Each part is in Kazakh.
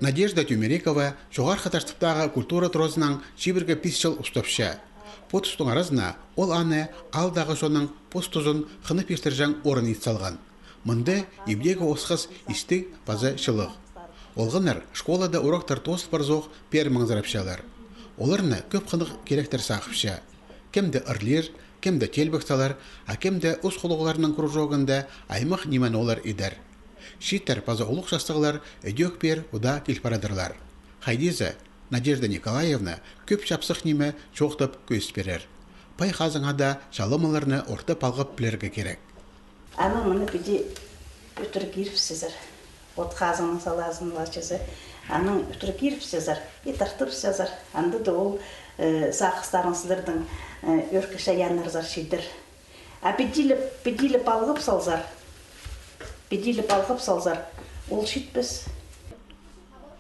Надежда Тюмерекова жоғарғы тартыптағы культура тұрозынан шибірге 5 жыл ұстапша. Потустың аразына ол аны алдағы жоның постузын қыны пештіржан орын етсалған. Мұнды ебдегі осқыз істік базы шылық. Олғыныр школада урақтар тост барзоқ пер маңзарапшалар. Оларны көп қынық керектер сақыпша. Кемді ырлер, кемді телбіқталар, а кемді өз қолығыларының кружогында аймақ немен олар едер. Шиттер паза ұлық жастығылар өдек бер ұда келпарадырлар. Хайдезі, Надежда Николаевна көп шапсық неме жоқтып көз берер. Пай қазыңада шалымыларны орты палғып білерге керек. Аны мұны біде өтір киріпсізір. От қазының салазын лачызы. Аның өтір киріпсізір, етартырсызыр. Анды да ол сақыстарыңсыздырдың өркіша янырзар шейдір. А беділіп алғып салзар. Беділіп алғып салзар. Ол шейтпіз.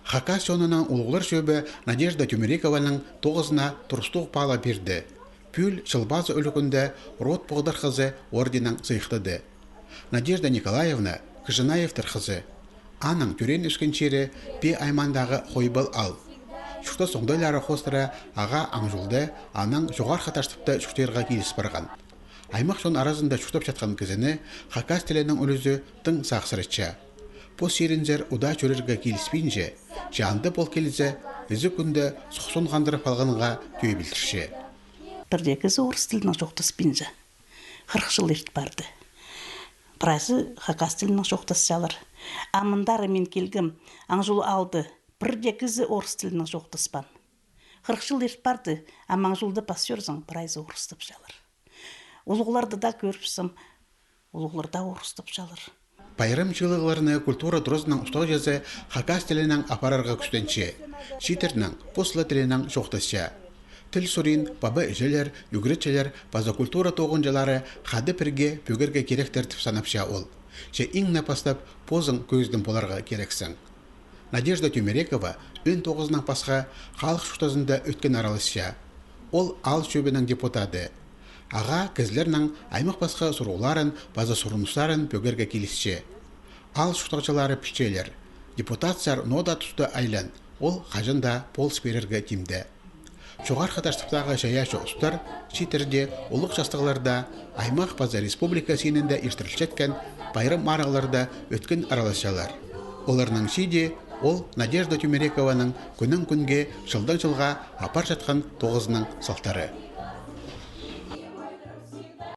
Хакас жонынан ұлғылар шөбі Надежда Тюмерекованың тоғызына тұрыстық пала берді. Пүл шылбазы өлігінде рот бұғдар қызы орденің сыйықтады. Надежда Николаевна Кыжынаевтер қызы. Аның түрен өскеншері пе аймандағы қойбыл ал. Шықта соңдайлары қостыра аға аңжылды, аның жоғар қаташтыпты шықтерға келіс барған. Аймақ сон аразында шықтап жатқан кізіні Хакас тілінің үлізі тың сақсырытша. Пос ерінзер ұда чөрерге келіспейінже, жанды бол келізе, үзі күнді сұқсын қандырып алғанға көй білдірше. Бірде кізі орыс тілінің жоқтаспейінже. 40 жыл ерт барды. Біразы Хакас тілінің жоқтасшалар. Амындары мен келгім, аңжыл алды. Бірде кізі орыс тілінің жоқтаспан. 40 жыл ерт барды, амаңжылды пасерзің біразы орыстып жалар. Олғыларды да көріпсім, олғыларда орыстып жалар. Байрам жылығыларыны культура тұрызының ұстау жазы Хакас тілінің апарарға күстенше, шитерінің посла тілінің жоқтасша. Тіл сұрин, бабы әжелер, югретчелер, база культура тоғынжалары қады бірге бөгерге керектер тіп санапша ол. Же иңна пастап позың көздің боларға керексің. Надежда Тюмерекова 19-нан пасқа халық шуқтазында өткен аралысша. Ол ал шөбінің депутаты. Аға кізлерінің аймақ басқа сұруларын, база сұрыныстарын бөгерге келісше. Ал шуқтақчылары пішчелер. Депутатсар нода тұсты айлан, ол қажында полс берерге тимді. Жоғар қаташтықтағы жаяшы ұстар, шитерде ұлық жастығыларда аймақ база республика сенінде ештірілшеткен байрам марағыларда өткен араласшалар. Оларның шиде ол Надежда Тюмерекованың күнін күнге жылдан жылға апар жатқан тоғызының салтары.